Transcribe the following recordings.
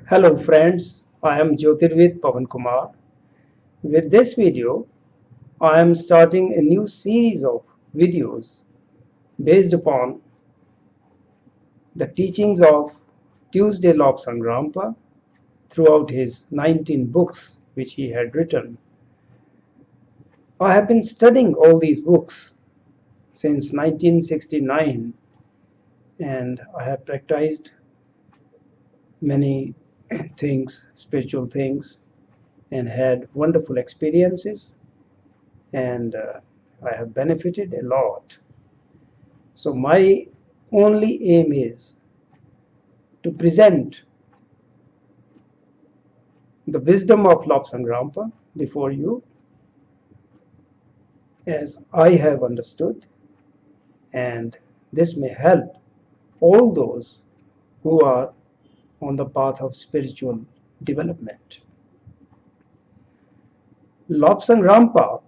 Hello friends, I am Jyotirvid Pavan Kumar. With this video, I am starting a new series of videos based upon the teachings of Tuesday Lobsang Rampa throughout his 19 books which he had written. I have been studying all these books since 1969 and I have practiced many things, spiritual things, and had wonderful experiences, and I have benefited a lot. So my only aim is to present the wisdom of Lobsang Rampa before you as I have understood, and this may help all those who are on the path of spiritual development. Lobsang Rampa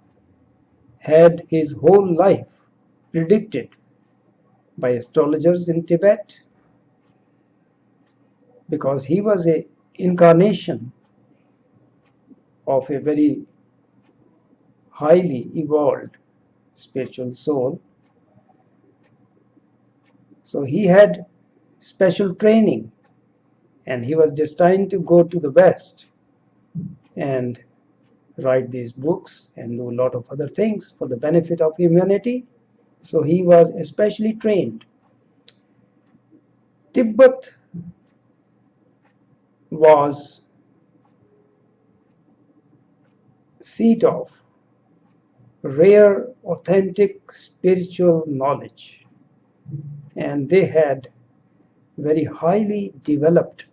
had his whole life predicted by astrologers in Tibet because he was an incarnation of a very highly evolved spiritual soul. So he had special training and he was destined to go to the West and write these books and do a lot of other things for the benefit of humanity. So he was especially trained. Tibet was seat of rare, authentic spiritual knowledge, and they had very highly developed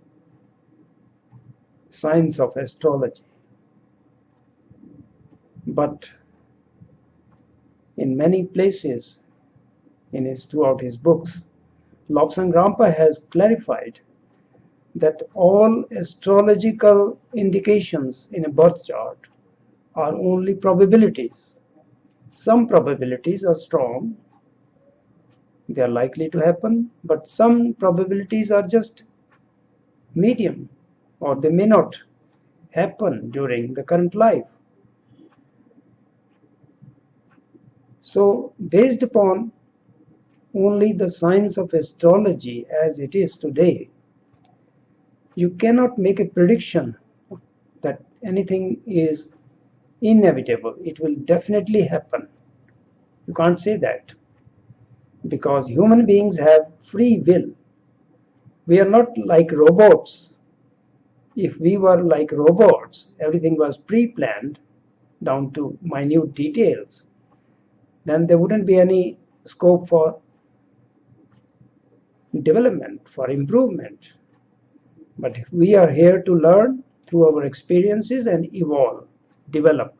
science of astrology. But in many places throughout his books, Lobsang Rampa has clarified that all astrological indications in a birth chart are only probabilities. Some probabilities are strong, they are likely to happen, but some probabilities are just medium, or they may not happen during the current life. So based upon only the science of astrology as it is today, you cannot make a prediction that anything is inevitable. It will definitely happen. You can't say that because human beings have free will. We are not like robots. If we were like robots, everything was pre-planned down to minute details, then there wouldn't be any scope for development, for improvement. But we are here to learn through our experiences and evolve, develop.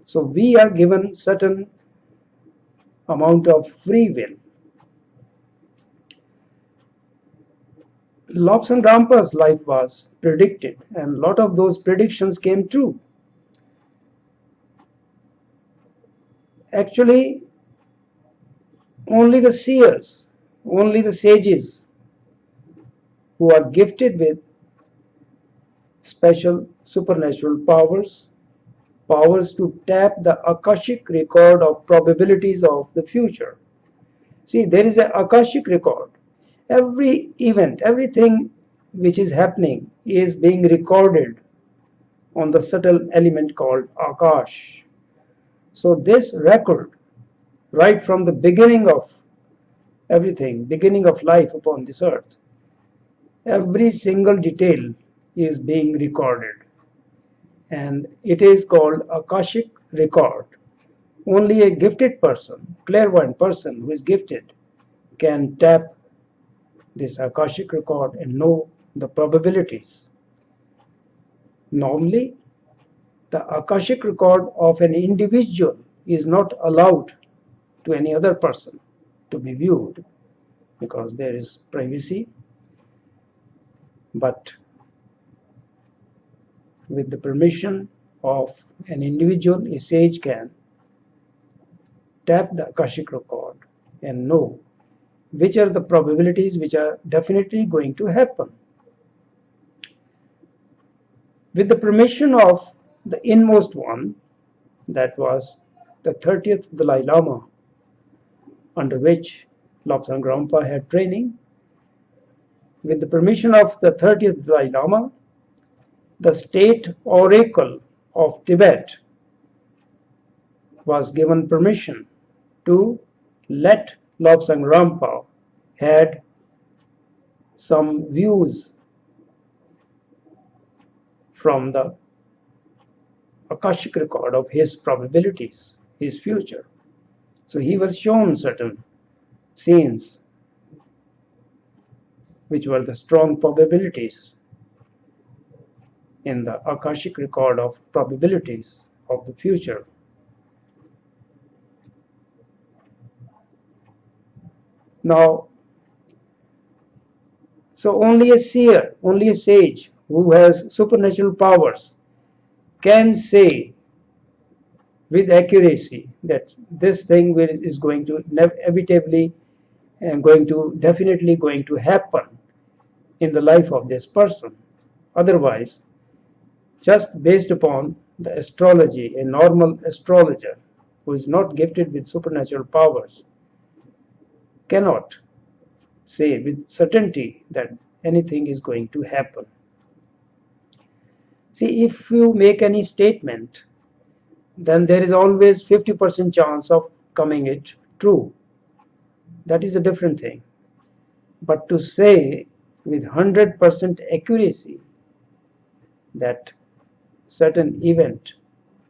So we are given certain amount of free will. Lobsang Rampa's life was predicted, and a lot of those predictions came true. Actually, only the seers, only the sages who are gifted with special supernatural powers to tap the Akashik record of probabilities of the future. See, there is an Akashik record. Every event, everything which is happening is being recorded on the subtle element called Akash. So this record, right from the beginning of everything, beginning of life upon this earth, every single detail is being recorded, and it is called Akashik Record. Only a gifted person, clairvoyant person who is gifted, can tap this Akashic record and know the probabilities. Normally, the Akashic record of an individual is not allowed to any other person to be viewed because there is privacy. But with the permission of an individual, a sage can tap the Akashic record and know which are the probabilities which are definitely going to happen. With the permission of the inmost one, that was the 30th Dalai Lama, under which Lobsang Rampa had training. With the permission of the 30th Dalai Lama, the state oracle of Tibet was given permission to let Lobsang Rampa had some views from the Akashik Record of his probabilities, his future. So he was shown certain scenes which were the strong probabilities in the Akashic Record of probabilities of the future. Now, so only a seer, only a sage who has supernatural powers can say with accuracy that this thing is going to inevitably and definitely going to happen in the life of this person. Otherwise, just based upon the astrology, a normal astrologer who is not gifted with supernatural powers cannot say with certainty that anything is going to happen. See, if you make any statement, then there is always 50% chance of coming it true. That is a different thing. But to say with 100% accuracy that certain event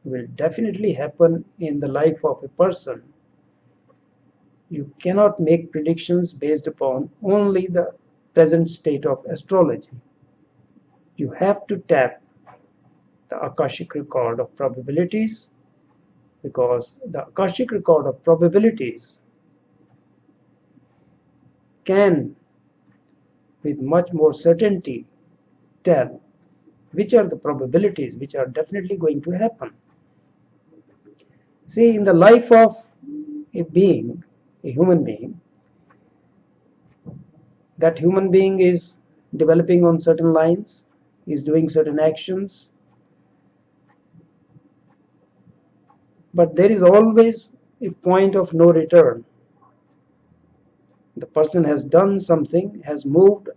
will definitely happen in the life of a person, you cannot make predictions based upon only the present state of astrology. You have to tap the Akashic Record of probabilities, because the Akashic Record of probabilities can with much more certainty tell which are the probabilities which are definitely going to happen. See, in the life of a being, a human being, that human being is developing on certain lines, is doing certain actions, but there is always a point of no return. The person has done something, has moved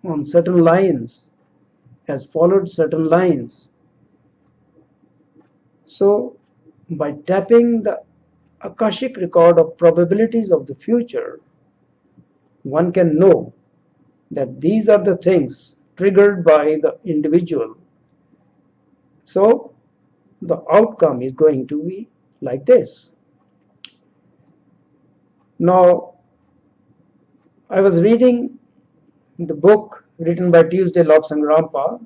on certain lines, has followed certain lines. So, by tapping the Akashic Record of probabilities of the future, one can know that these are the things triggered by the individual. So, the outcome is going to be like this. Now, I was reading the book written by Tuesday Lobsang Rampa,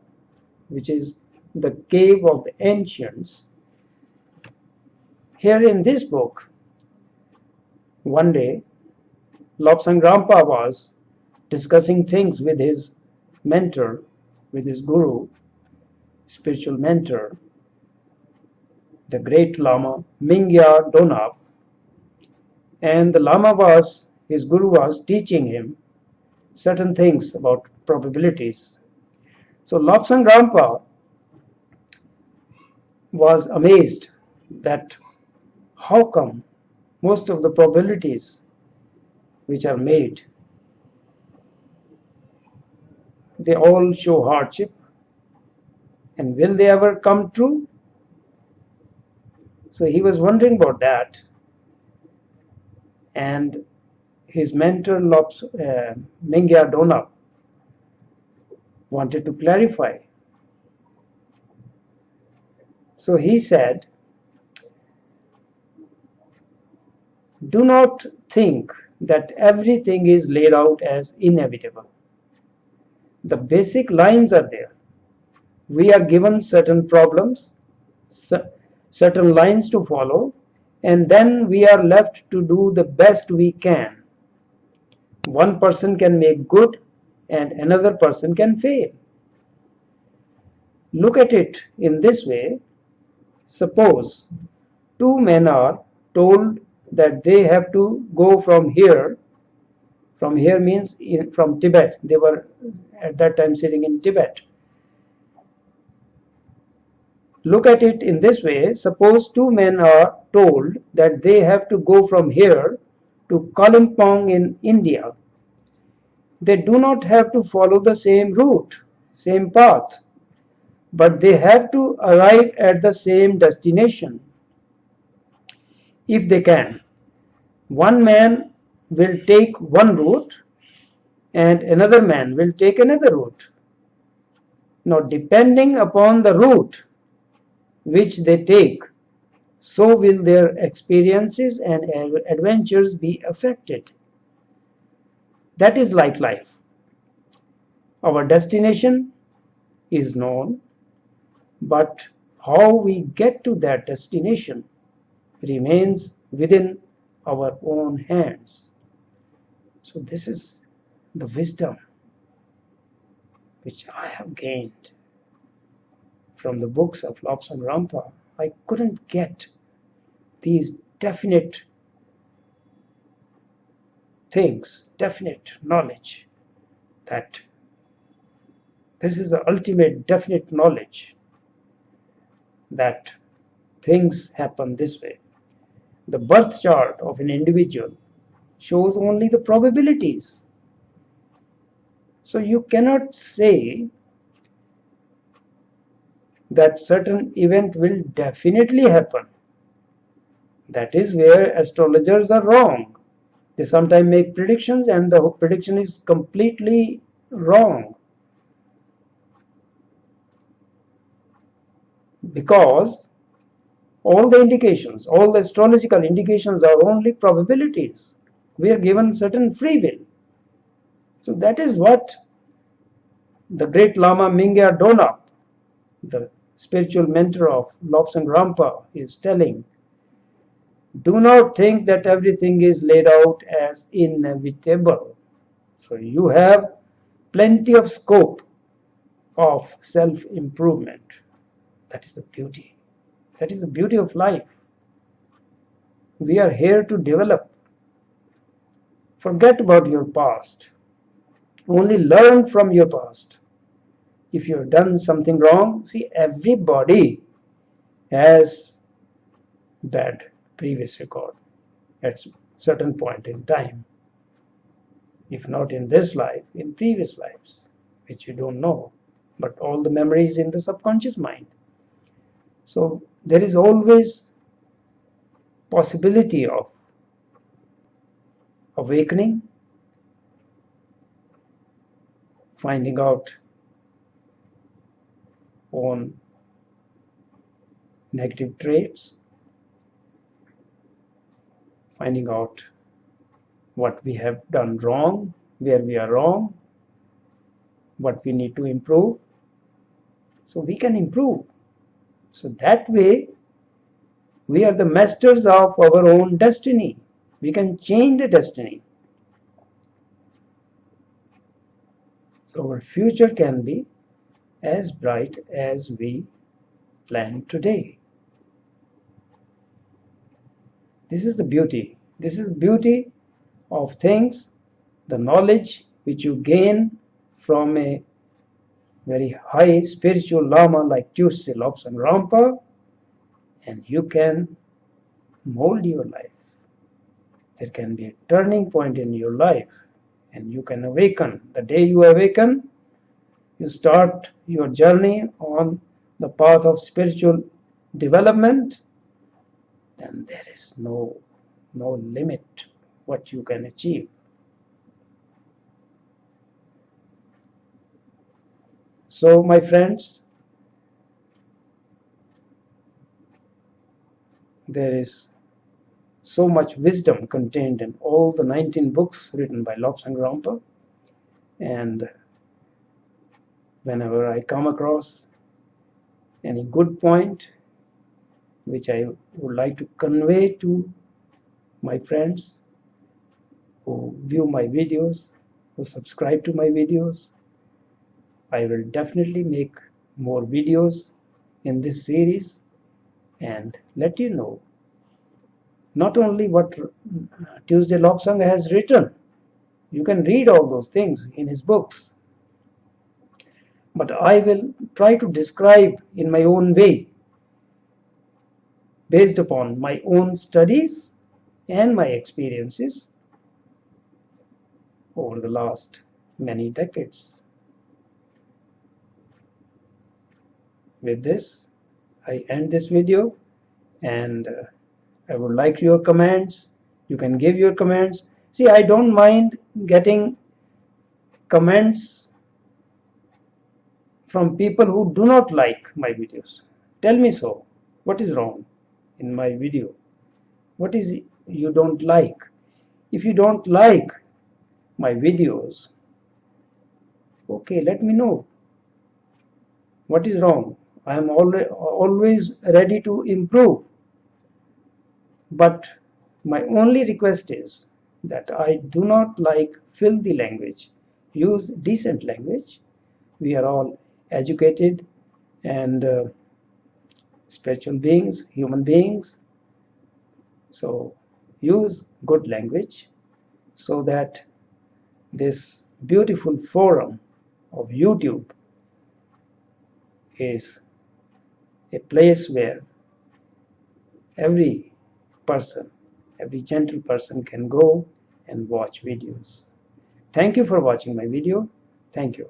which is The Cave of the Ancients. Here in this book, one day, Lobsang Rampa was discussing things with his mentor, with his guru, spiritual mentor, the great Lama Mingya Donap, and the Lama his guru was teaching him certain things about probabilities. So Lobsang Rampa was amazed that how come most of the probabilities which are made, they all show hardship, and will they ever come true? So he was wondering about that, and his mentor Mingya Donap wanted to clarify. So he said, do not think that everything is laid out as inevitable. The basic lines are there. We are given certain problems, certain lines to follow, and then we are left to do the best we can. One person can make good and another person can fail. Look at it in this way. Suppose two men are told that they have to go from here means from Tibet. They were at that time sitting in Tibet. Look at it in this way. Suppose two men are told that they have to go from here to Kalimpong in India. They do not have to follow the same route, same path, but they have to arrive at the same destination if they can. One man will take one route and another man will take another route. Now, depending upon the route which they take, so will their experiences and adventures be affected. That is like life. Our destination is known, but how we get to that destination remains within our own hands. So this is the wisdom which I have gained from the books of Lobsang Rampa. I couldn't get these definite things, definite knowledge, that this is the ultimate definite knowledge that things happen this way. The birth chart of an individual shows only the probabilities. So you cannot say that certain event will definitely happen. That is where astrologers are wrong. They sometimes make predictions and the prediction is completely wrong, because all the indications, all the astrological indications are only probabilities. We are given certain free will. So that is what the great Lama Mingya Donap, the spiritual mentor of Lobsang Rampa, is telling. Do not think that everything is laid out as inevitable. So you have plenty of scope of self-improvement. That is the beauty. That is the beauty of life. We are here to develop. Forget about your past. Only learn from your past. If you have done something wrong, see, everybody has bad previous record at a certain point in time. If not in this life, in previous lives, which you don't know, but all the memories in the subconscious mind. So there is always possibility of awakening, finding out on negative traits, finding out what we have done wrong, where we are wrong, what we need to improve, so we can improve. So that way we are the masters of our own destiny. We can change the destiny. So our future can be as bright as we plan today. This is the beauty. This is the beauty of things, the knowledge which you gain from a very high spiritual Lama like Tuesday Lobsang Rampa, and you can mold your life. There can be a turning point in your life and you can awaken. The day you awaken, you start your journey on the path of spiritual development, then there is no limit what you can achieve. So my friends, there is so much wisdom contained in all the 19 books written by Lobsang Rampa, and whenever I come across any good point which I would like to convey to my friends who view my videos, who subscribe to my videos, I will definitely make more videos in this series and let you know not only what Tuesday Lobsang has written. You can read all those things in his books, but I will try to describe in my own way based upon my own studies and my experiences over the last many decades. With this, I end this video, and I would like your comments. You can give your comments. See, I don't mind getting comments from people who do not like my videos. Tell me so. What is wrong in my video? What is it you don't like? If you don't like my videos, okay, let me know. What is wrong? I am always ready to improve. But my only request is that I do not like filthy language. Use decent language. We are all educated and spiritual beings, human beings. So use good language so that this beautiful forum of YouTube is a place where every person, every gentle person can go and watch videos. Thank you for watching my video. Thank you.